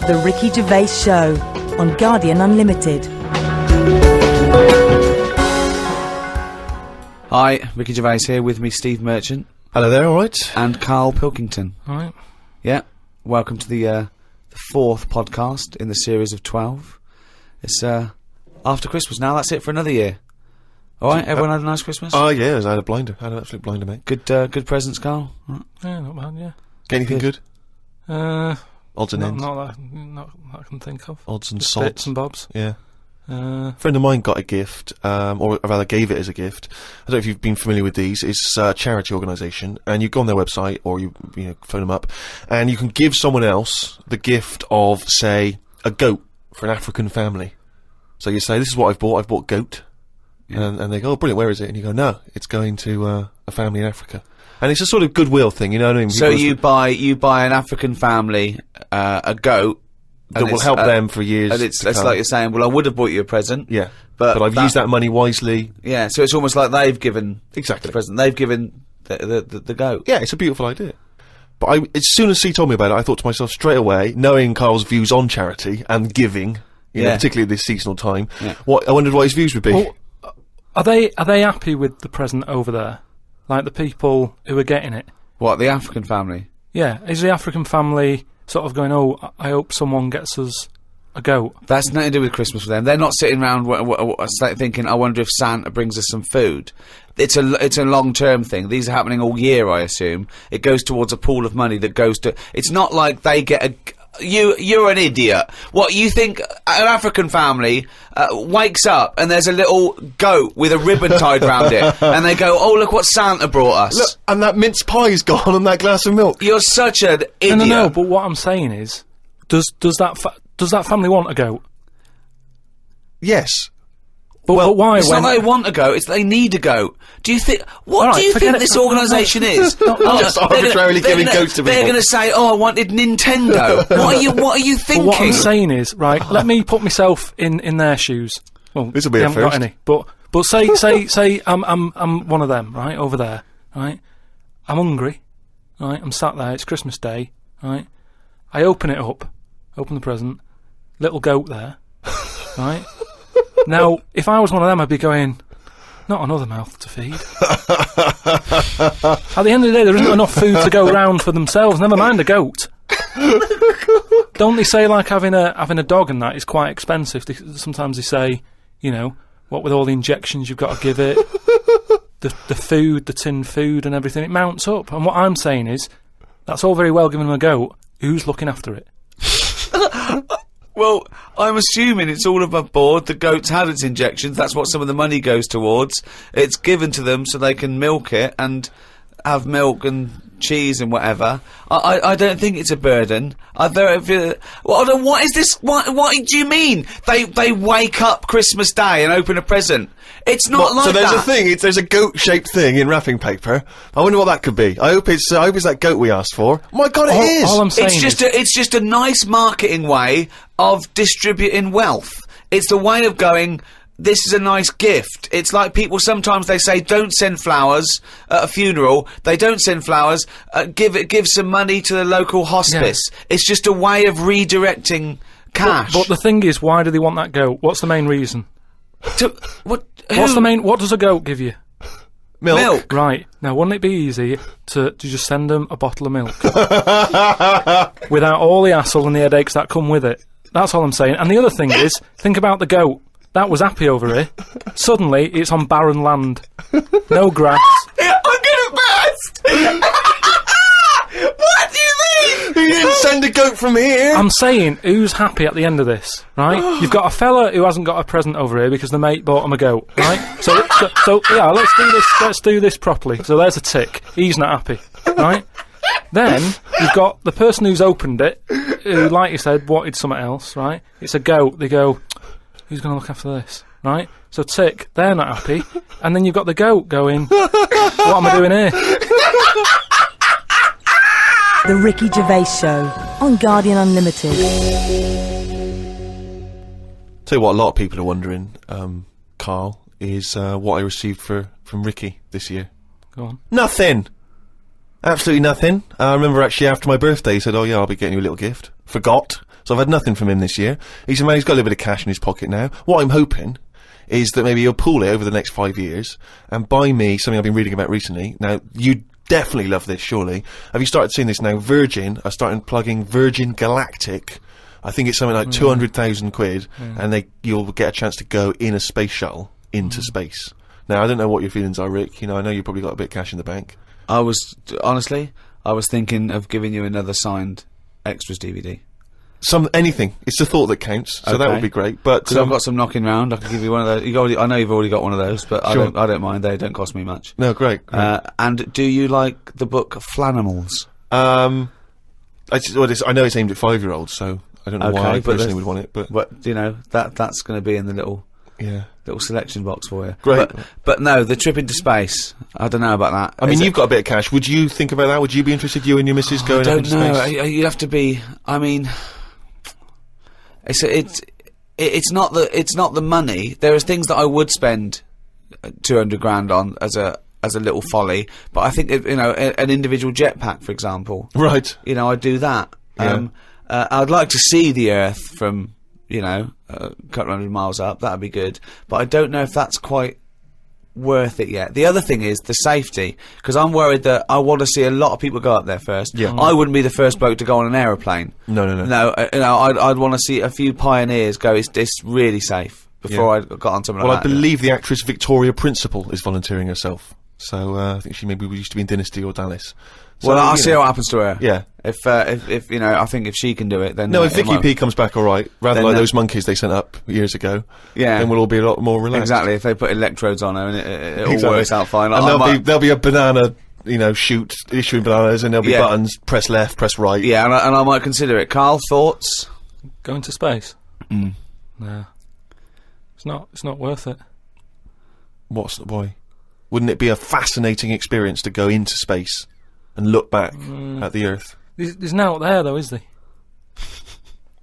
The Ricky Gervais Show on Guardian Unlimited. Hi, Ricky Gervais here, with me Steve Merchant. Hello there, alright? And Carl Pilkington. Alright. Yeah, welcome to the fourth podcast in the series of 12. It's after Christmas now, that's it for another year. Alright, everyone had a nice Christmas? Oh yeah, I had a blinder, I had an absolute blinder, mate. Good presents, Carl? Right. Yeah, not bad, yeah. Get anything good? Odds and ends? Not that I can think of. Odds and Just sods? bits and bobs. Yeah. A friend of mine got a gift, or rather gave it as a gift. I don't know if you've been familiar with these. It's a charity organisation, and you go on their website or you phone them up, and you can give someone else the gift of, say, a goat for an African family. So you say, "This is what I've bought. I've bought goat," and they go, "Oh, brilliant! Where is it?" And you go, "No, it's going to a family in Africa." And it's a sort of goodwill thing, you know what I mean? So you buy an African family a goat. That will help them for years. And it's like you're saying, well, I would have bought you a present. Yeah. But I've used that money wisely. Yeah, so it's almost like they've given exactly the present. They've given the goat. Yeah, it's a beautiful idea. But as soon as he told me about it, I thought to myself straight away, knowing Carl's views on charity and giving, you know, particularly at this seasonal time, I wondered what his views would be. Well, are they happy with the present over there? Like the people who are getting it? What, the African family? Yeah, is the African family sort of going, "Oh, I hope someone gets us a goat"? That's nothing to do with Christmas for them. They're not sitting around thinking, "I wonder if Santa brings us some food." It's a long-term thing. These are happening all year, I assume. It goes towards a pool of money that goes to... It's not like they get a... You're an idiot. What, you think an African family wakes up and there's a little goat with a ribbon tied round it, and they go, "Oh, look what Santa brought us." Look, and that mince pie's gone and that glass of milk. You're such an idiot. No, but what I'm saying is, does that family want a goat? Yes. But why? It's not they want a goat, it's they need a goat. Do you think... What do you think this organisation is? Just arbitrarily giving goats to people. They're going to say, "Oh, I wanted Nintendo." What are you thinking? But what I'm saying is, right, let me put myself in their shoes. Well, this will be they a haven't first. got any. But say I'm one of them, right, over there, right? I'm hungry, right? I'm sat there, it's Christmas Day, right? I open it up, open the present, little goat there, right? Now, if I was one of them, I'd be going, "Not another mouth to feed." At the end of the day, there isn't enough food to go round for themselves, never mind a goat. Don't they say, like, having a dog and that is quite expensive? Sometimes they say, you know, what with all the injections you've got to give it, the food, the tinned food and everything, it mounts up. And what I'm saying is, that's all very well giving them a goat, who's looking after it? Well, I'm assuming it's all above board. The goat's had its injections. That's what some of the money goes towards. It's given to them so they can milk it and have milk and cheese and whatever. I don't think it's a burden. What is this? What do you mean? They wake up Christmas Day and open a present. It's not like that. So there's a thing. There's a goat-shaped thing in wrapping paper. I wonder what that could be. I hope it's that goat we asked for. My God, it is. All I'm saying it's just a nice marketing way of distributing wealth. It's the way of going, "This is a nice gift." It's like people sometimes they say, "Don't send flowers at a funeral." They don't send flowers. Give some money to the local hospice. Yeah. It's just a way of redirecting cash. But the thing is, why do they want that goat? What's the main reason? What does a goat give you? Milk. Right. Now, wouldn't it be easy to just send them a bottle of milk? Without all the hassle and the headaches that come with it. That's all I'm saying. And the other thing is, think about the goat. That was happy over here. Suddenly, it's on barren land. No grass. I'm gonna burst! What do you mean? You didn't send a goat from here. I'm saying, who's happy at the end of this, right? You've got a fella who hasn't got a present over here because the mate bought him a goat, right? So yeah, let's do this properly. So there's a tick. He's not happy, right? Then you've got the person who's opened it, who, like you said, wanted something else, right? It's a goat. They go, "Who's going to look after this?" Right? So tick, they're not happy. And then you've got the goat going, "What am I doing here?" The Ricky Gervais Show on Guardian Unlimited. Tell you what, a lot of people are wondering, Carl, is what I received from Ricky this year. Go on. Nothing! Absolutely nothing. I remember actually after my birthday he said, "Oh yeah, I'll be getting you a little gift." Forgot. So So I've had nothing from him this year. He's a man who's got a little bit of cash in his pocket now. What I'm hoping is that maybe he'll pool it over the next 5 years and buy me something I've been reading about recently. Now, you definitely love this, surely. Have you started seeing this now? Virgin are starting plugging Virgin Galactic. I think it's something like 200,000 quid, and you'll get a chance to go in a space shuttle into space. Now, I don't know what your feelings are, Rick. You know, I know you've probably got a bit of cash in the bank. Honestly, I was thinking of giving you another signed extras DVD. Anything. It's the thought that counts, so that Okay. would be great. But Because I've got some knocking round. I can give you one of those. I know you've already got one of those, but Sure. I don't mind. They don't cost me much. no, great. And do you like the book Flanimals? I know it's aimed at 5-year-olds, so I don't know why I but personally there's- would want it. But But you know that's going to be in the little yeah, selection box for you. Great. But no, the trip into space. I don't know about that. I mean, Is it- you've got a bit of cash. Would you think about that? Would you be interested, you and your missus, going I up don't into know. space? You have to be. I mean, it's not the money. There are things that I would spend 200 grand on as a little folly, but I think an individual jetpack, for example. Right. You know, I'd do that. Yeah. I'd like to see the Earth from a couple hundred miles up. That'd be good, but I don't know if that's quite worth it yet. The other thing is the safety, because I'm worried that I want to see a lot of people go up there first. Yeah. I wouldn't be the first bloke to go on an aeroplane. No. I'd want to see a few pioneers go. It's really safe before I got on something Well, like I that. believe the actress Victoria Principal is volunteering herself. So I think she maybe used to be in Dynasty or Dallas. So, Well, I'll you see know. what happens to her. Yeah. If I think if she can do it, then No, if it Vicky might- P comes back all right, rather Then like that- those monkeys they sent up years ago, Yeah. then we'll all be a lot more relaxed. Exactly. If they put electrodes on her and it all Exactly. works out fine. And I there'll be a banana, shoot issuing bananas, and there'll be Yeah. buttons. Press left, press right. yeah, and I might consider it. Carl, thoughts? Going to space? No. It's not worth it. What's the boy? Wouldn't it be a fascinating experience to go into space and look back at the Earth? There's now out there, though, is there?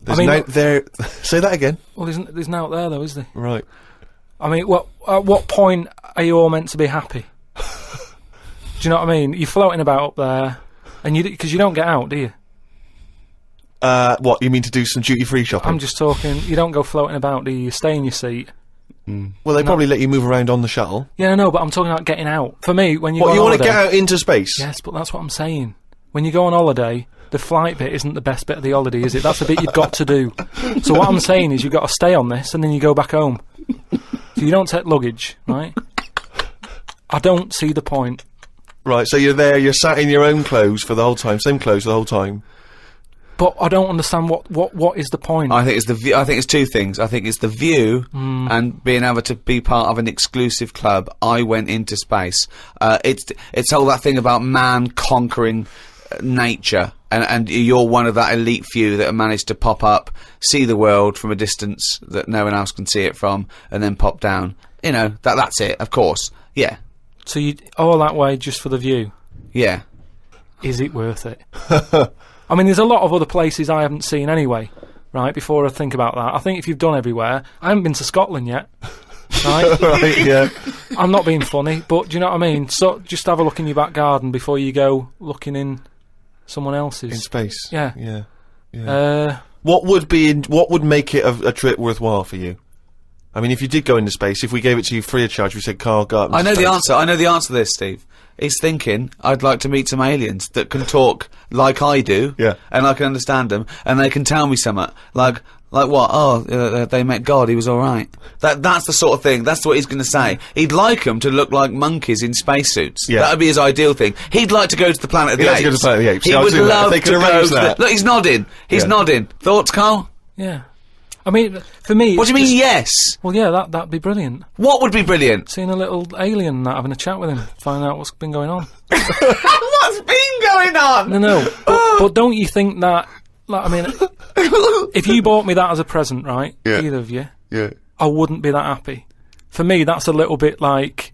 There's mean, no there. Say that again. Well, there's now out there, though, is there? Right. I mean, at what point are you all meant to be happy? Do you know what I mean? You're floating about up there, and because you don't get out, do you? What you mean to do some duty-free shopping? I'm just talking. You don't go floating about, do you? You stay in your seat. Well, they probably let you move around on the shuttle. Yeah, no, but I'm talking about getting out. For me, when you What, go you on want to holiday, get out into space? Yes, but that's what I'm saying. When you go on holiday, the flight bit isn't the best bit of the holiday, is it? That's the bit you've got to do. So what I'm saying is you've got to stay on this and then you go back home. So you don't take luggage, right? I don't see the point. Right, so you're there, you're sat in your own clothes for the whole time, same clothes for the whole time. But I don't understand what is the point. I think it's the view. I think it's two things. I think it's the view and being able to be part of an exclusive club. I went into space. It's all that thing about man conquering nature, and you're one of that elite few that have managed to pop up, see the world from a distance that no one else can see it from, and then pop down. You know, that's it. Of course, yeah, So you all that way just for the view? yeah. Is it worth it? I mean, there's a lot of other places I haven't seen anyway, right, before I think about that. I think if you've done everywhere... I haven't been to Scotland yet, right? Right, yeah. I'm not being funny, but do you know what I mean? So just have a look in your back garden before you go looking in someone else's. In space. Yeah. Yeah. What would make it a trip worthwhile for you? I mean, if you did go into space, if we gave it to you free of charge, we said, Carl, go up I know into the space." answer. I know the answer to this, Steve. He's thinking, I'd like to meet some aliens that can talk like I do, Yeah. and I can understand them, and they can tell me something. Like what? Oh, they met God, he was alright. That's the sort of thing, that's what he's going to say. He'd like them to look like monkeys in spacesuits. Yeah. That would be his ideal thing. He'd like to go to the Planet of the He'd Apes. like to go to the Planet of the Apes. He Yeah, I was would doing that. If love they to could go arrange to that. Look, he's nodding. He's Yeah. nodding. Thoughts, Carl? Yeah. I mean, for me... What do you it's mean, just- yes? Well, yeah, that'd be brilliant. What would be brilliant? Seeing a little alien and that, having a chat with him, find out what's been going on. What's been going on? No, but don't you think that... Like, I mean, if you bought me that as a present, right, Yeah. either of you, Yeah. I wouldn't be that happy. For me, that's a little bit like...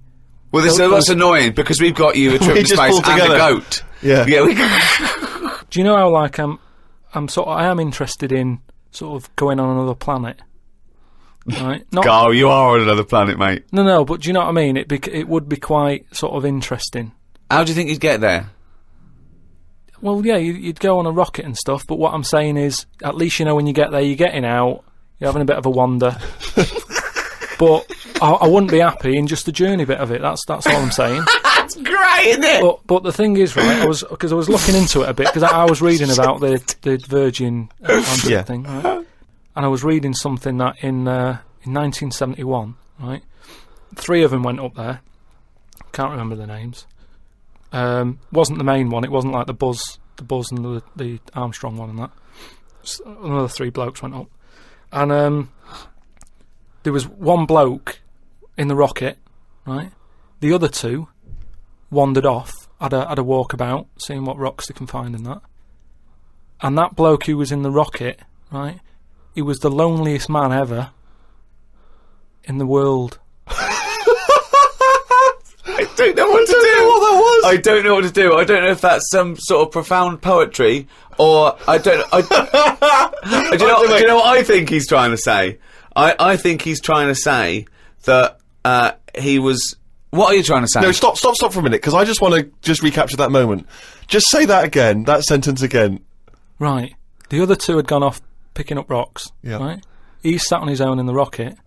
Well, that's annoying because we've got you a trip We to just space pulled and a together. goat. Yeah. Yeah. Do you know how, like, I am interested in sort of going on another planet, right? Not, Carl, you are on another planet, mate. no, but do you know what I mean? It would be quite sort of interesting. How do you think you'd get there? Well, yeah, you'd go on a rocket and stuff, but what I'm saying is, at least you know when you get there, you're getting out, you're having a bit of a wander. But I wouldn't be happy in just the journey bit of it. That's all I'm saying. That's great, isn't it? But the thing is, right? Because I was looking into it a bit because I was reading about the Virgin Atlantic thing, right? And I was reading something that in 1971, right? 3 of them went up there. Can't remember the names. Wasn't the main one. It wasn't like the Buzz and the Armstrong one and that. Another 3 blokes went up, and there was one bloke in the rocket, right? The other 2 wandered off, had a walkabout, seeing what rocks they can find and that. And that bloke who was in the rocket, right? He was the loneliest man ever in the world. I don't know what to do. What that was. I don't know what to do. I don't know if that's some sort of profound poetry or I don't. Do you know what I think he's trying to say? I think he's trying to say that he was. What are you trying to say? No, stop for a minute, because I just want to just recapture that moment. Just say that again, that sentence again. Right. The other 2 had gone off picking up rocks. Yeah. Right. He sat on his own in the rocket,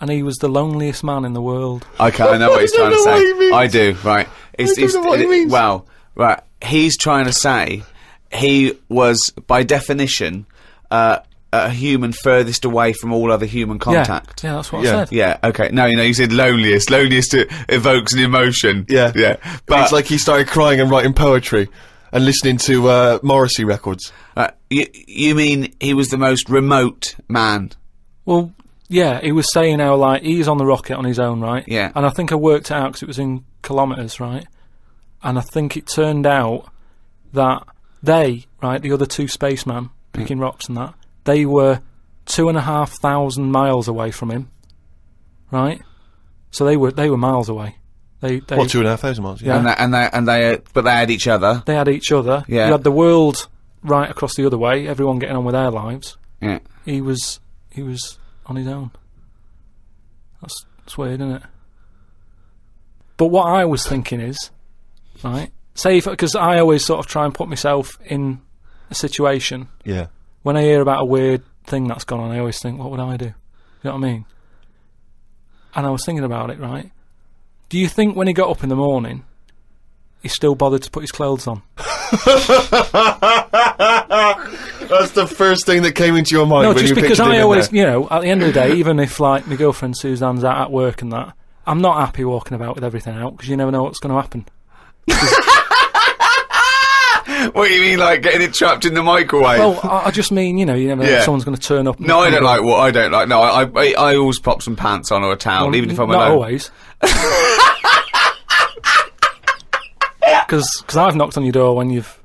and he was the loneliest man in the world. Okay, I know what he's trying to say. What he means. I do. Right. I don't know what he means. Well, right. He's trying to say he was, by definition, a human furthest away from all other human contact. Yeah, that's what Yeah. I said. Yeah, okay. No, you said loneliest. Loneliest evokes an emotion. Yeah. Yeah. But it's like he started crying and writing poetry and listening to Morrissey records. You mean he was the most remote man? Well, yeah, he was saying how, like, he's on the rocket on his own, right? Yeah. And I think I worked it out because it was in kilometres, right? And I think it turned out that they, right, the other 2 spacemen picking rocks and that, they were 2,500 miles away from him, right? So they were miles away. They 2,500 miles? Yeah. But they had each other. They had each other. Yeah. You had the world right across the other way. Everyone getting on with their lives. Yeah. He was on his own. That's weird, isn't it? But what I was thinking is, right? Say, because I always sort of try and put myself in a situation. Yeah. When I hear about a weird thing that's gone on, I always think, what would I do? You know what I mean? And I was thinking about it, right? Do you think when he got up in the morning, he still bothered to put his clothes on? That's the first thing that came into your mind. No, when just you because pictured him I in always, there. at the end of the day, even if, like, my girlfriend Suzanne's out at work and that, I'm not happy walking about with everything out, because you never know what's going to happen. What do you mean, like getting it trapped in the microwave? Well, I just mean, you never know if someone's going to turn up. No, I don't like what I don't like. No, I always pop some pants on or a towel, even if I'm not alone. always. Because I've knocked on your door when you've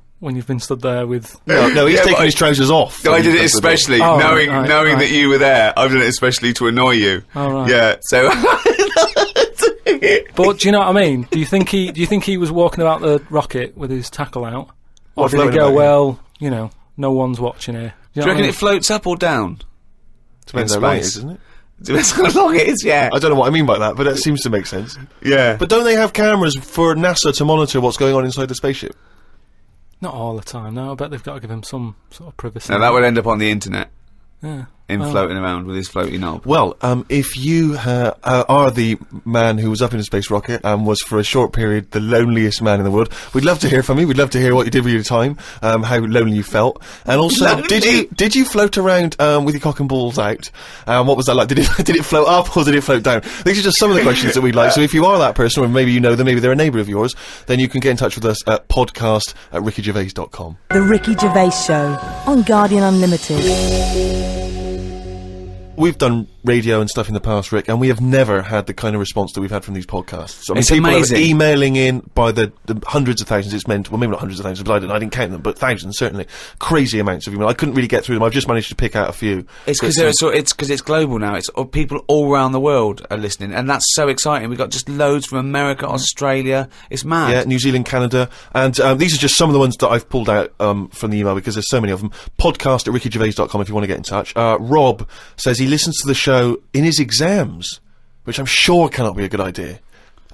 been stood there with. No, he's taking his trousers off. I did it especially knowing that you were there. I've done it especially to annoy you. Oh, right. Yeah, so. But do you know what I mean? Do you think he was walking about the rocket with his tackle out, or did he floating go, about, well, no one's watching here? Do you reckon it floats up or down? Depends in how long it space. is, doesn't it? Depends how long it is, yeah. I don't know what I mean by that, but that seems to make sense. Yeah. But don't they have cameras for NASA to monitor what's going on inside the spaceship? Not all the time, no. I bet they've got to give him some sort of privacy. Now, that would end up on the internet. Yeah. Floating around with his floaty knob. Well, if you are the man who was up in a space rocket and was for a short period the loneliest man in the world, we'd love to hear from you. We'd love to hear what you did with your time, how lonely you felt, and also did you float around with your cock and balls out? What was that like? Did it float up or did it float down? These are just some of the questions that we'd like. So if you are that person, or maybe you know them, maybe they're a neighbour of yours, then you can get in touch with us at podcast@rickygervais.com. The Ricky Gervais Show on Guardian Unlimited. We've done radio and stuff in the past, Rick, and we have never had the kind of response that we've had from these podcasts. I mean, It's people amazing. are emailing in by the hundreds of thousands. It's meant, well, maybe not hundreds of thousands, but I didn't count them, but thousands, certainly. Crazy amounts of email. I couldn't really get through them. I've just managed to pick out a few. It's because it's global now. It's people all around the world are listening, and that's so exciting. We've got just loads from America, Australia. It's mad. Yeah, New Zealand, Canada, and these are just some of the ones that I've pulled out from the email because there's so many of them. Podcast@rickygervais.com if you want to get in touch. Rob says he listens to the show in his exams, which I'm sure cannot be a good idea.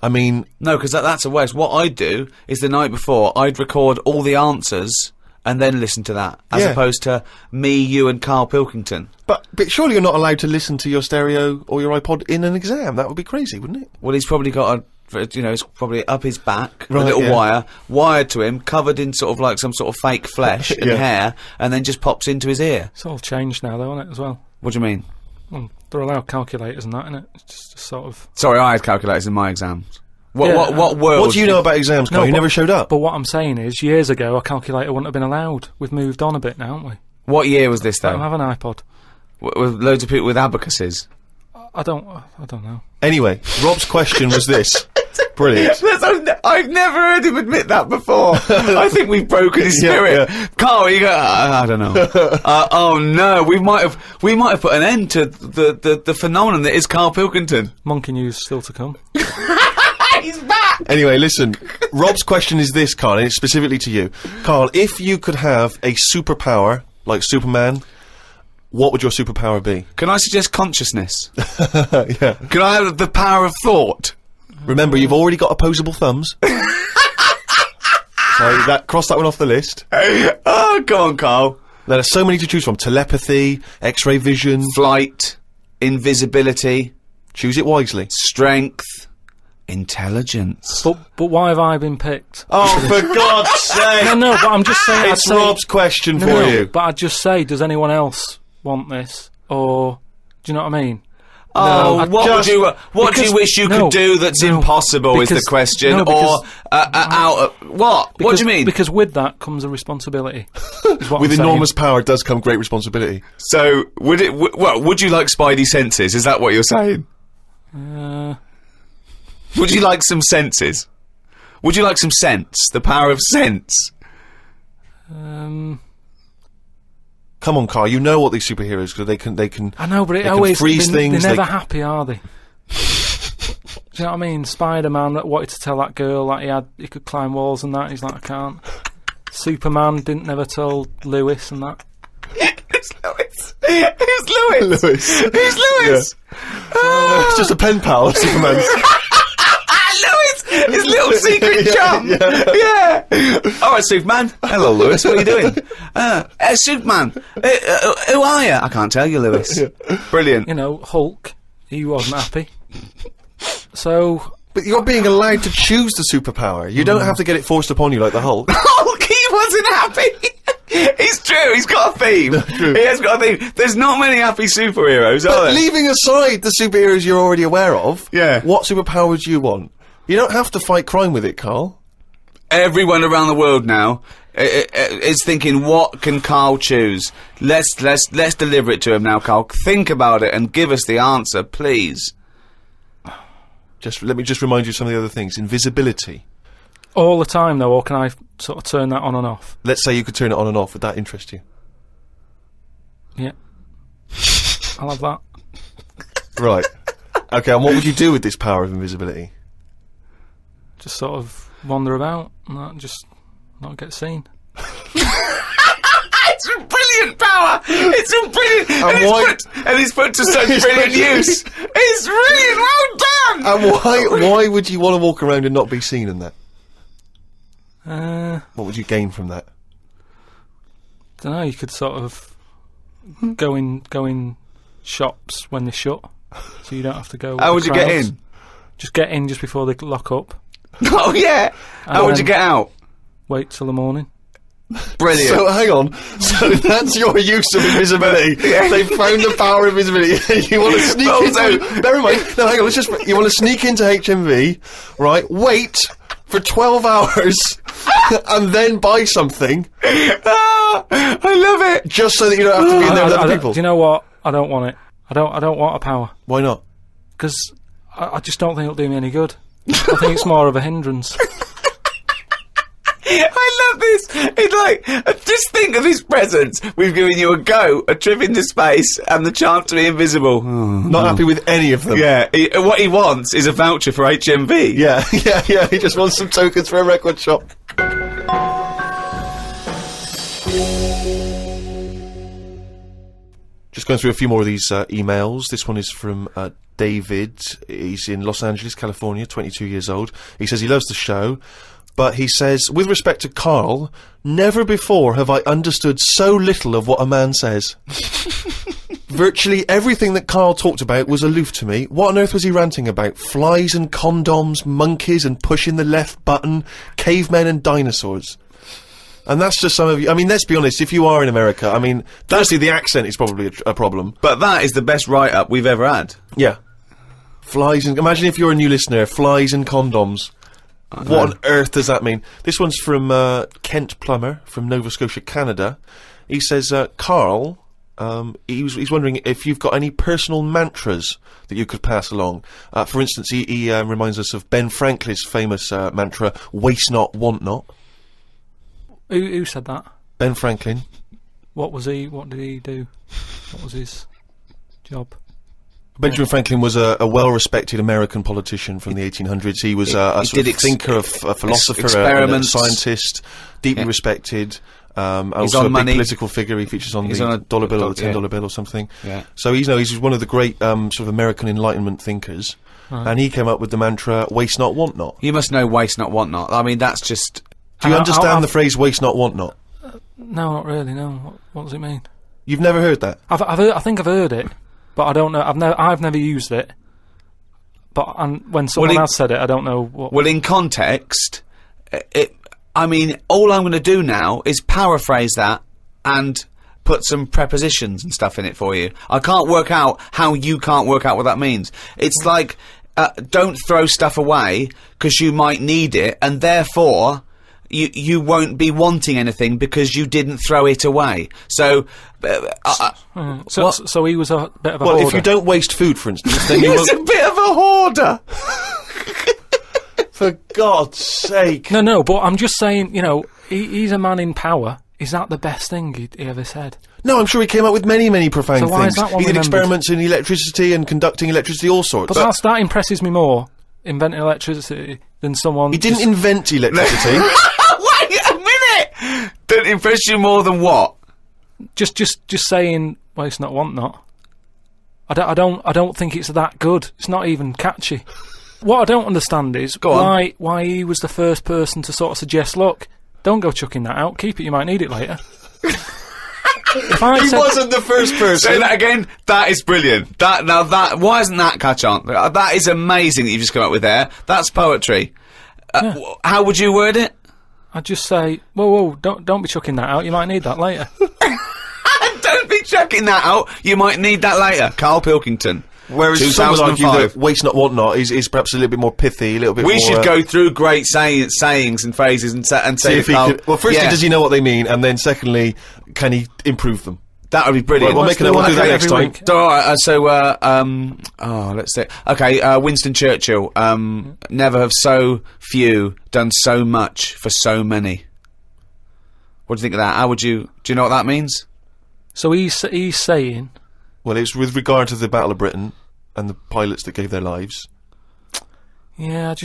I mean, No, because that's a waste. What I'd do is the night before, I'd record all the answers and then listen to that, as Yeah. opposed to me, you, and Carl Pilkington. but surely you're not allowed to listen to your stereo or your iPod in an exam. That would be crazy, wouldn't it? Well, he's probably got it's probably up his back, a Right, little yeah. wire, wired to him, covered in sort of like some sort of fake flesh and Yeah. hair, and then just pops into his ear. It's all changed now, though, isn't it, as well? What do you mean? Well, they're allowed calculators and that, innit? It's just sort of... Sorry, I had calculators in my exams. Yeah, What world? What do you know about exams, Carl? No, You but- never showed up. But what I'm saying is, years ago, a calculator wouldn't have been allowed. We've moved on a bit now, haven't we? What year was this I don't though? have an iPod. With loads of people with abacuses. I don't know. Anyway, Rob's question was this. Brilliant. I've never heard him admit that before. I think we've broken his Yeah, spirit. yeah. Carl, you go. I don't know. Oh no, we might have put an end to the phenomenon that is Carl Pilkington. Monkey news still to come. He's back. Anyway, listen. Rob's question is this, Carl, and it's specifically to you. Carl, if you could have a superpower, like Superman, what would your superpower be? Can I suggest consciousness? Yeah. Can I have the power of thought? Remember, you've already got opposable thumbs. So cross that one off the list. Oh, go on, Carl. Now, there's so many to choose from. Telepathy, X-ray vision. Flight, invisibility, Choose it wisely. strength, intelligence. But why have I been picked? Oh, for God's sake! No, but I'm just saying... It's Rob's question No, for no, you. but I'd just say, does anyone else want this? Or... Do you know what I mean? Oh, No, what do you because- wish you no, could do that's no, impossible is the because- question, no, because- what? What do you mean? Because with that comes a responsibility. is what With I'm saying. enormous power does come great responsibility. So, would you like Spidey senses? Is that what you're saying? Would you like some senses? Would you like some sense? The power of sense? Come on, Carl. You know what these superheroes because they can. I know, but it they can always... freeze they're things. never they- happy, are they? Do you know what I mean? Spider-Man that wanted to tell that girl that he could climb walls and that. He's like, I can't. Superman didn't never tell Lewis and that. Who's Lewis? Who's Lewis? Lewis. Who's Lewis? It's just a pen pal of Superman's. Lewis! His little secret chum! Yeah! Alright, Superman. Hello, Lewis. What are you doing? Superman. Who are you? I can't tell you, Lewis. Brilliant. You know, Hulk, he wasn't happy. So... But you're being allowed to choose the superpower. You don't have to get it forced upon you like the Hulk. Hulk, he wasn't happy! It's true, he's got a theme. True. He has got a theme. There's not many happy superheroes, are But there? leaving aside the superheroes you're already aware of, Yeah. what superpower would you want? You don't have to fight crime with it, Carl. Everyone around the world now is thinking, what can Carl choose? Let's deliver it to him now, Carl. Think about it and give us the answer, please. Let me just remind you of some of the other things. Invisibility. All the time, though, or can I sort of turn that on and off? Let's say you could turn it on and off. Would that interest you? Yeah. I'll have that. Right. Okay, and what would you do with this power of invisibility? Just sort of wander about and that, just not get seen. It's a brilliant power! It's a brilliant... And it's put to such brilliant use! It's brilliant! Well done! And why would you want to walk around and not be seen in that? Don't What would you gain from that? know, you could sort of go in shops when they shut, so you don't have to go with How the would you get crowds. in? Just get in just before they lock up. Oh, yeah! How would you get out? Wait till the morning. Brilliant. So hang on. So that's your use of invisibility. They found the power of invisibility. You want to sneak into. Bear in mind. No, hang on. You want to sneak into HMV, right? Wait for 12 hours, and then buy something, I love it! just so that you don't have to be in there with other people. Do you know what? I don't want it. I don't want a power Why not? because I just don't think it'll do me any good. I think it's more of a hindrance. I love this. It's like, just think of his presents. We've given you a trip into space, and the chance to be invisible. Not happy with any of them. Yeah, what he wants is a voucher for HMV. Yeah. He just wants some tokens for a record shop. Just going through a few more of these emails. This one is from David. He's in Los Angeles, California, 22 years old. He says he loves the show, but he says, with respect to Carl, never before have I understood so little of what a man says. Virtually everything that Carl talked about was aloof to me. What on earth was he ranting about? Flies and condoms, monkeys and pushing the left button, cavemen and dinosaurs. And that's just some of you. I mean, let's be honest, if you are in America, I mean, firstly, the accent is probably a problem. But that is the best write-up we've ever had. Yeah. Flies and... Imagine if you're a new listener, flies and condoms. What on earth does that mean? This one's from Kent Plummer from Nova Scotia, Canada. He says, Carl, he's wondering if you've got any personal mantras that you could pass along. For instance, he reminds us of Ben Franklin's famous mantra, waste not, want not. Who said that? Ben Franklin. What did he do? What was his job? Benjamin Franklin was a well-respected American politician from the 1800s. He was a sort of thinker, a philosopher, a scientist, deeply respected. Also a big political figure. He features on the dollar bill or the $10 bill or something. Yeah. So he's one of the great sort of American Enlightenment thinkers. Right. And he came up with the mantra, waste not, want not. You must know waste not, want not. I mean, that's just... Do you understand the phrase waste not, want not? No, not really, no. What does it mean? You've never heard that? I think I've heard it, but I don't know. I've never used it. But when someone else said it, I don't know what... Well, in context, I mean, all I'm going to do now is paraphrase that and put some prepositions and stuff in it for you. I can't work out how you can't work out what that means. It's like, don't throw stuff away because you might need it, and therefore... You won't be wanting anything because you didn't throw it away. So, so he was a bit of a hoarder. Well, if you don't waste food, for instance, then he was a bit of a hoarder. For God's sake! No, but I'm just saying, you know, he's a man in power. Is that the best thing he ever said? No, I'm sure he came up with many, many profound things. Is that one he did experiments in electricity and conducting electricity, all sorts. But that impresses me more, inventing electricity, than someone... He didn't invent electricity. Don't impress you more than what? Just saying waste not, want not. I don't think it's that good. It's not even catchy. What I don't understand is why he was the first person to sort of suggest, look, don't go chucking that out. Keep it. You might need it later. He wasn't the first person. Say that again. That is brilliant. Why isn't that catch on? That is amazing that you've just come up with there. That's poetry. How would you word it? I'd just say, whoa, don't be chucking that out. You might need that later. Don't be chucking that out. You might need that later. Carl Pilkington. Whereas some would argue that waste not, want not is perhaps a little bit more pithy, a little bit more... We should go through great sayings and phrases and say if he could, well, firstly, does he know what they mean? And then secondly, can he improve them? That would be brilliant. We'll make it. We'll do that next time. Let's see. Okay, Winston Churchill. Never have so few done so much for so many. What do you think of that? Do you know what that means? So he's saying... Well, it's with regard to the Battle of Britain and the pilots that gave their lives. Yeah,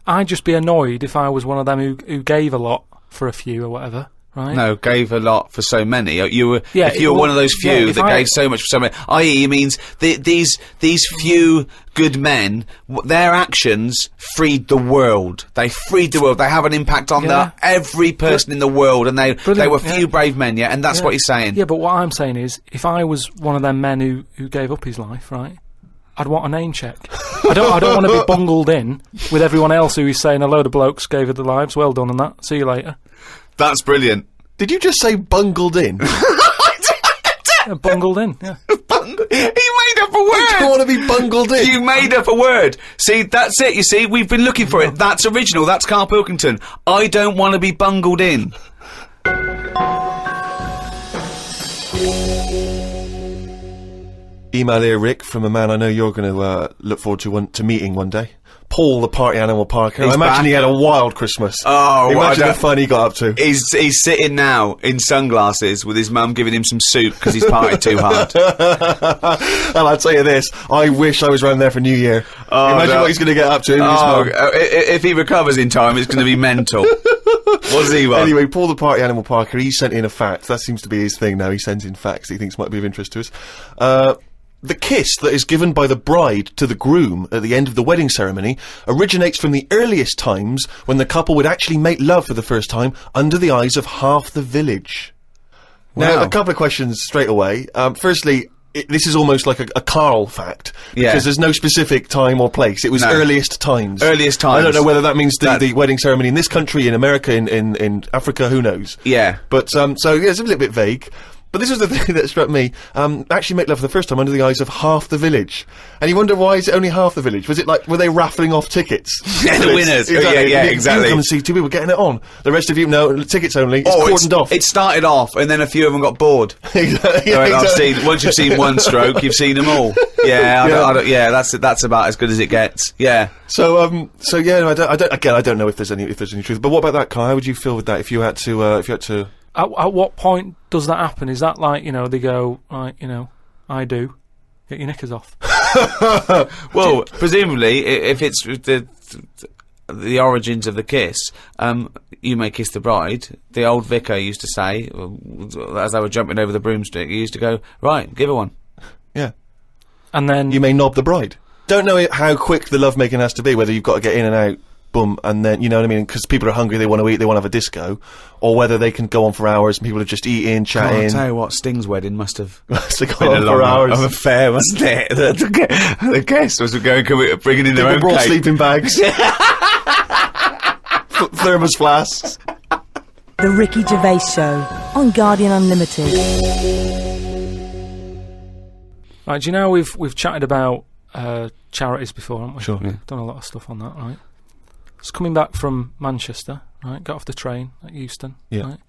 I'd just be annoyed if I was one of them who gave a lot for a few or whatever. Right? No, gave a lot for so many. If you were one of those few that gave so much for so many, i.e., it means these few good men, their actions freed the world. They freed the world. They have an impact on every person in the world, and they were few brave men, and that's what he's saying. Yeah, but what I'm saying is, if I was one of them men who gave up his life, right, I'd want a name check. I don't want to be bungled in with everyone else who is saying a load of blokes gave their lives. Well done on that. See you later. That's brilliant. Did you just say bungled in? Bungled in, yeah. He made up a word! I don't want to be bungled in. You made up a word. See, that's it, you see, we've been looking for it. That's original, that's Carl Pilkington. I don't want to be bungled in. Email here, Rick, from a man I know you're going to look forward to meeting one day. Paul, the party animal parker. I imagine he had a wild Christmas. Oh, imagine the fun he got up to. He's sitting now in sunglasses with his mum giving him some soup because he's partied too hard. And I'll tell you this, I wish I was round there for New Year. Imagine what he's going to get up to. If he recovers in time, it's going to be mental. What's he want? Anyway, Paul the Party Animal Parker, he sent in a fact. That seems to be his thing now. He sends in facts that he thinks might be of interest to us. The kiss that is given by the bride to the groom at the end of the wedding ceremony originates from the earliest times when the couple would actually make love for the first time under the eyes of half the village. Now, Wow. a couple of questions straight away. Firstly, this is almost like a Carl fact. Yeah. Because there's no specific time or place. It was No. earliest times. Earliest times. I don't know whether that means That- the wedding ceremony in this country, in America, in Africa, who knows. Yeah. But, so, yeah, it's a little bit vague. But this was the thing that struck me. Actually make love for the first time under the eyes of half the village. And you wonder, why is it only half the village? Was it like, were they raffling off tickets? Yeah, the winners. Exactly. Yeah, You exactly. come and see two people getting it on. The rest of you, no, tickets only. It's cordoned off. It started off, and then a few of them got bored. Exactly. Right, once you've seen one stroke, you've seen them all. Yeah, that's about as good as it gets. Yeah. So yeah, I don't know if there's any truth. But what about that, Kai? How would you feel with that if you had to? At what point does that happen? Is that like, they go, right, I do. Get your knickers off. Well, presumably, if it's the origins of the kiss, you may kiss the bride. The old vicar used to say, as they were jumping over the broomstick, he used to go, right, give her one. Yeah. And then... You may knob the bride. Don't know how quick the lovemaking has to be, whether you've got to get in and out, boom, and then, you know what I mean, because people are hungry, they want to eat, they want to have a disco, or whether they can go on for hours and people are just eating, chatting. I'll tell you what, Sting's wedding must have So go been on a for long hours. of affair, wasn't it? The guest was bringing in their People own brought cake. sleeping bags. Thermos flasks. The Ricky Gervais Show on Guardian Unlimited. Right, do you know we've chatted about charities before, haven't we? Sure. Yeah. Done a lot of stuff on that, right? Just coming back from Manchester, right? Got off the train at Euston, Yeah. right?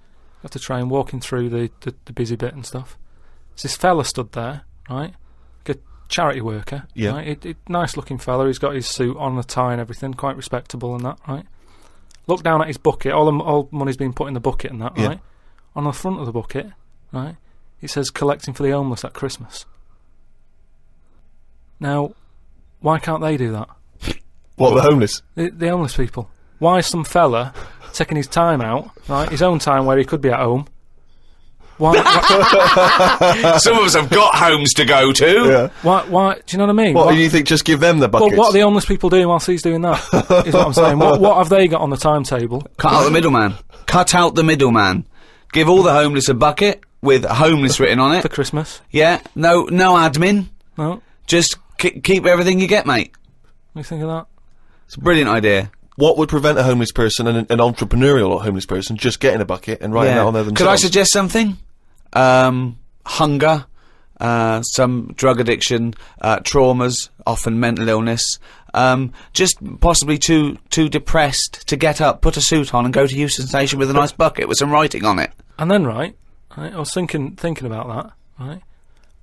Got off the train, walking through the busy bit and stuff. There's this fella stood there, right? Like a charity worker, Yeah. right? Nice looking fella. He's got his suit on, a tie and everything, quite respectable and that, right? Look down at his bucket. All money's been put in the bucket and that, Yeah. right? On the front of the bucket, right? It says collecting for the homeless at Christmas. Now, why can't they do that? What, the homeless? The homeless people. Why is some fella taking his time out, right? His own time where he could be at home. Why? Some of us have got homes to go to. Yeah. Why? Do you know what I mean? What, do you think, just give them the Well, buckets? what are the homeless people doing whilst he's doing that? Is what I'm saying. What have they got on the timetable? Cut out the middleman. Cut out the middleman. Give all the homeless a bucket with homeless written on For it. Christmas? Yeah. No admin. No? Just keep everything you get, mate. What do you think of that? It's a brilliant idea. What would prevent a homeless person and an entrepreneurial homeless person just getting a bucket and writing that on there themselves? Could I suggest something? Hunger, some drug addiction, traumas, often mental illness. Just possibly too depressed to get up, put a suit on, and go to Euston Station with a nice bucket with some writing on it. And then, right, I was thinking about that, right?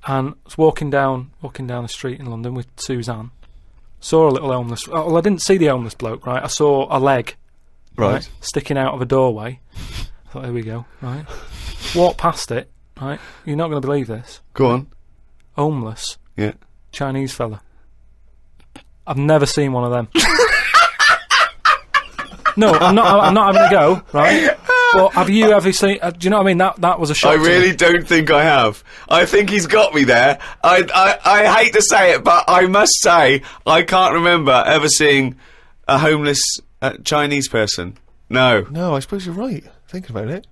And I was walking down the street in London with Suzanne. Saw a little homeless... Well, I didn't see the homeless bloke, right? I saw a leg, Right. sticking out of a doorway. I thought, here we go, right? Walked past it, right? You're not going to believe this. Go on. Homeless Yeah. Chinese fella. I've never seen one of them. No, I'm not having a go, right? But have you ever seen... do you know what I mean? That was a shock I to me. really don't think I have. I think he's got me there. I hate to say it, but I must say I can't remember ever seeing a homeless Chinese person. No. No, I suppose you're right. Thinking about it.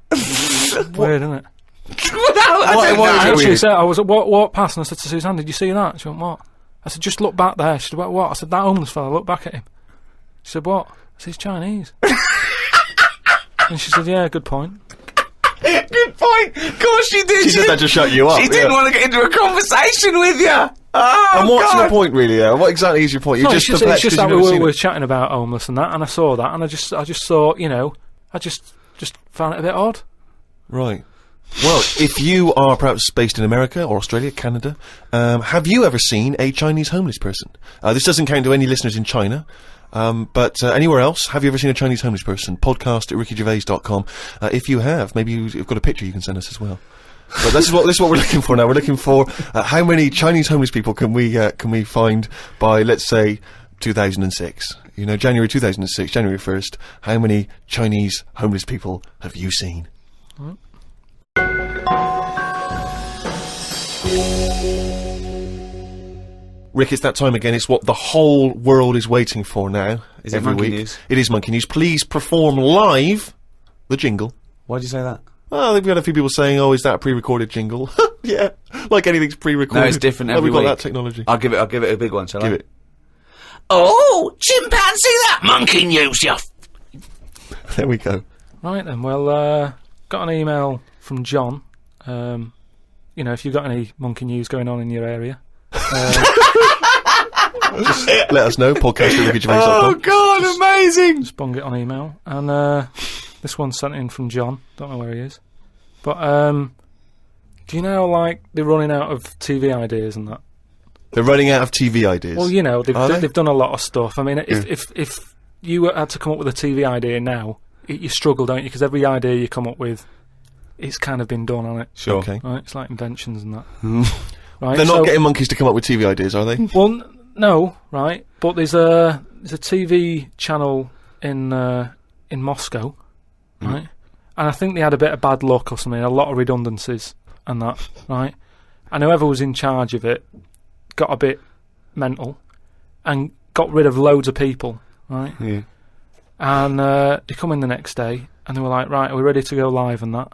Weird, isn't it? I don't why is it know. weird? She said, I was walked past and I said to Suzanne, did you see that? She went, what? I said, just look back there. She said, what? I said, that homeless fella, look back at him. She said, what? I said, he's Chinese. And she said, yeah, good point. Good point. Of course she did. She said that to shut you up. She didn't yeah. want to get into a conversation with you. Oh, And what's God. your point, really? What exactly is your point? You're No, just it's perplexed just 'cause that you've never we seen were it. chatting about homeless and that, and I saw that, and I just thought, I just found it a bit odd. Right. Well, if you are perhaps based in America or Australia, Canada, have you ever seen a Chinese homeless person? This doesn't count to any listeners in China. But anywhere else, have you ever seen a Chinese homeless person? Podcast at rickygervais.com. If you have, maybe you've got a picture you can send us as well. But this is what we're looking for now. We're looking for how many Chinese homeless people can we find by, let's say, 2006. You know, January 2006, January 1st. How many Chinese homeless people have you seen? Rick, it's that time again. It's what the whole world is waiting for now. Is it every Monkey week. News? It is Monkey News. Please perform live the jingle. Why'd you say that? Oh, I think we had a few people saying, "Oh, is that a pre-recorded jingle?" Yeah, like anything's pre-recorded. No, it's different every we've got week. that technology. I'll give it a big one, shall I? Give it. Oh, chimpanzee that Monkey News, you There we go. Right then, well, got an email from John. You know, if you've got any monkey news going on in your area, Let us know. Podcast@rickygervais.com. Oh God, amazing! just bung it on email. And this one's sent in from John. Don't know where he is. But do you know, like, they're running out of TV ideas and that? They're running out of TV ideas. Well, you know, Are they? they've done a lot of stuff. I mean, if you had to come up with a TV idea now, you struggle, don't you? Because every idea you come up with, it's kind of been done on it. Sure. Okay. Right? It's like inventions and that. Right? They're not so- getting monkeys to come up with TV ideas, are they? Well, no, right? But there's a TV channel in Moscow, right? And I think they had a bit of bad luck or something, a lot of redundancies and that, right? And whoever was in charge of it got a bit mental and got rid of loads of people, right? Yeah. And they come in the next day and they were like, right, are we ready to go live and that?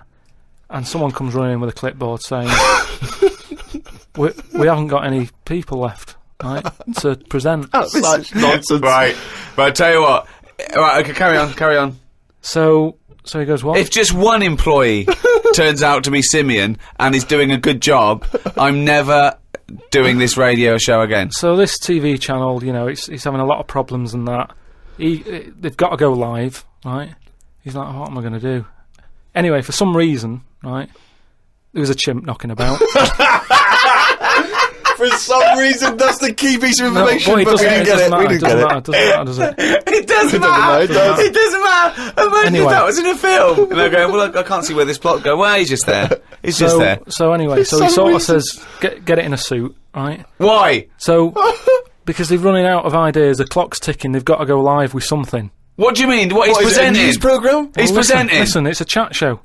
And someone comes running in with a clipboard saying, we haven't got any people left, right, to present. Such nonsense. Right, tell you what. Right, okay, carry on. So he goes, what? If just one employee turns out to be Simeon and is doing a good job, I'm never doing this radio show again. So this TV channel, you know, it's having a lot of problems and that. They've got to go live, right? He's like, what am I going to do? Anyway, for some reason, right, there was a chimp knocking about. For some reason, that's the key piece of information, but but we didn't get it. We didn't get it. It doesn't matter, does it? It doesn't matter. It does. It doesn't matter. Imagine Anyway. if that was in a film. And they're going, well, I can't see where this plot go. Well, he's just there. He's just there. So anyway, so he some sort of reason. says, get it in a suit, right? Why? So, because they're running out of ideas, the clock's ticking, they've got to go live with something. What do you mean? What, he's What, is it a presenting? news programme? He's Well, presenting. Listen, it's a chat show.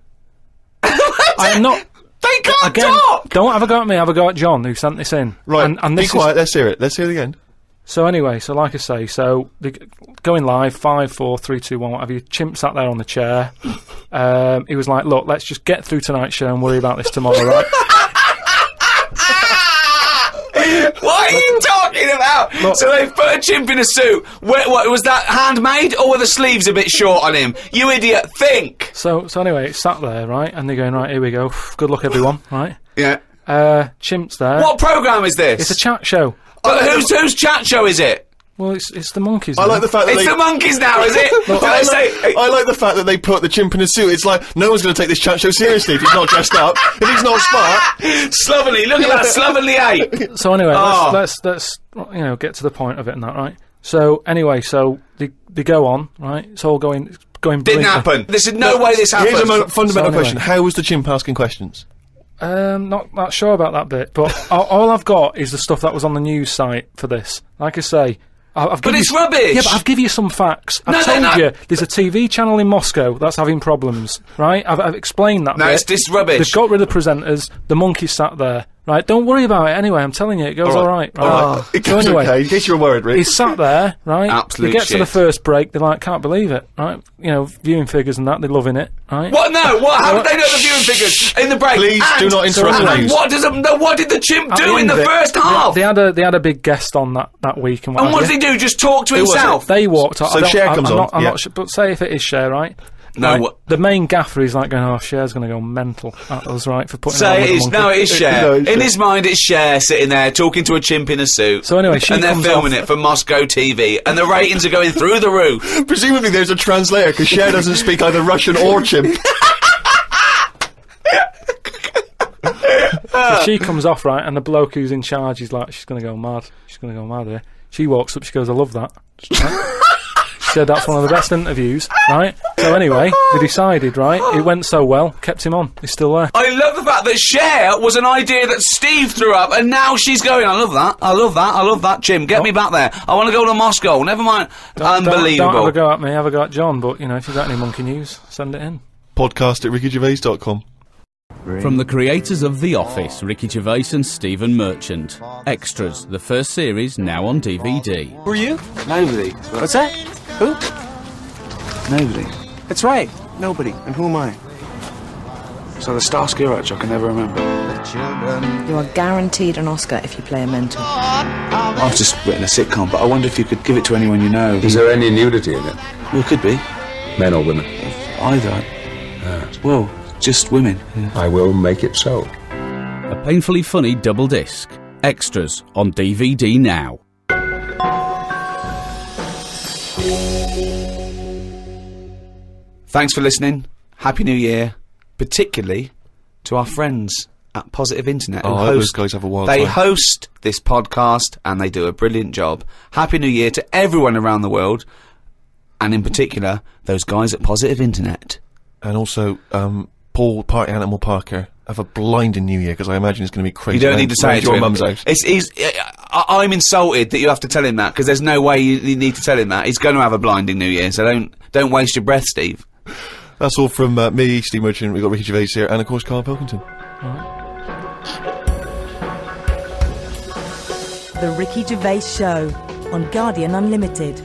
I'm not... They can't Again, talk! don't have a go at me, have a go at John, who sent this in. Right, And be this is, quiet, let's hear it. Let's hear it again. so anyway, so like I say, so they going live, 5, 4, 3, 2, 1, what have you. Chimp sat there on the chair. He was like, look, let's just get through tonight's show and worry about this tomorrow, right? What are you talking about? Look. So they've put a chimp in a suit. What was that handmade, or were the sleeves a bit short on him? You idiot! Think. So anyway, it's sat there, right? And they're going, right, here we go. Good luck, everyone, right? Yeah. Chimp's there. What programme is this? It's a chat show. But whose chat show is it? Well, it's the monkeys. I now. like the fact that It's they... the monkeys now, is it? Did I I say? I like the fact that they put the chimp in a suit. It's like, no one's going to take this chat show seriously if he's not dressed up. If he's not smart. Slovenly, look at that slovenly ape. So anyway, Oh. let's you know, get to the point of it and that, right? So anyway, so they go on, right? It's all going Didn't brilliantly. happen. There's no way this happened. Here's a fundamental anyway. question. How was the chimp asking questions? Not sure about that bit, but all I've got is the stuff that was on the news site for this. Like I say, I've But given it's you, rubbish. Yeah, but I've given you some facts. No, I've they're told not. you there's a TV channel in Moscow that's having problems, right? I've explained that. No, bit. it's rubbish. They've got rid of the presenters. The monkey sat there, right? Don't worry about it. Anyway, I'm telling you, it goes all right. It So goes anyway, okay. In case you were worried, Rick. he's sat there, right? Absolute They get to shit. the first break, they're like, can't believe it, right? You know, viewing figures and that, they're loving it, right? What? No. What? How did they know the viewing figures in the break? Please do not interrupt the And news. what did the chimp At do in end the of it, first half? They had a big guest on that week and what And what did he do? Just talk to was it? himself? They walked out. So Cher comes on, I'm yeah. not sure, but say if it is Cher, right? No, Right, what- the main gaffer is like going, oh, Cher's going to go mental at us, right, for putting Say on it with the is. monkey. No, it is Cher. No, it's In Cher. his mind, it's Cher sitting there talking to a chimp in a suit. So anyway, she and they're comes filming off- it for Moscow TV, and the ratings are going through the roof. Presumably there's a translator, because Cher doesn't speak either Russian or chimp. So she comes off, right, and the bloke who's in charge is like, she's going to go mad. She's going to go mad here. She walks up, she goes, I love that. Right? said that's one of the best interviews, right? So anyway, they decided, right, it went so well, kept him on, he's still there. I love the fact that Cher was an idea that Steve threw up, and now she's going, I love that, I love that, I love that, Jim, get me back there. I want to go to Moscow, never mind. Unbelievable. Don't have a go at me, have a go at John, but, you know, if you've got any monkey news, send it in. Podcast at rickygervais.com. From the creators of The Office, Ricky Gervais and Stephen Merchant. Extras, the first series, now on DVD. Who are you? Nobody. What's that? Who? Nobody. That's right. Nobody. And who am I? So the Starsky Hutch, I can never remember. You are guaranteed an Oscar if you play a mentor. I've just written a sitcom, but I wonder if you could give it to anyone you know. Is there any nudity in it? Well, it could be. Men or women? Either. Well, just women. Yeah. I will make it so. A painfully funny double disc. Extras on DVD now. Thanks for listening. Happy New Year. Particularly to our friends at Positive Internet. Oh, I hope those guys have a wild They time. host this podcast and they do a brilliant job. Happy New Year to everyone around the world, and in particular, those guys at Positive Internet. And also, Paul Party Animal Parker, have a blinding New Year, because I imagine it's going to be crazy. You don't need to say it to your him. mum's house. I'm insulted that you have to tell him that, because there's no way you need to tell him that. He's going to have a blinding New Year, so don't waste your breath, Steve. That's all from me, Steve Merchant. We've got Ricky Gervais here, and of course, Carl Pilkington. The Ricky Gervais Show on Guardian Unlimited.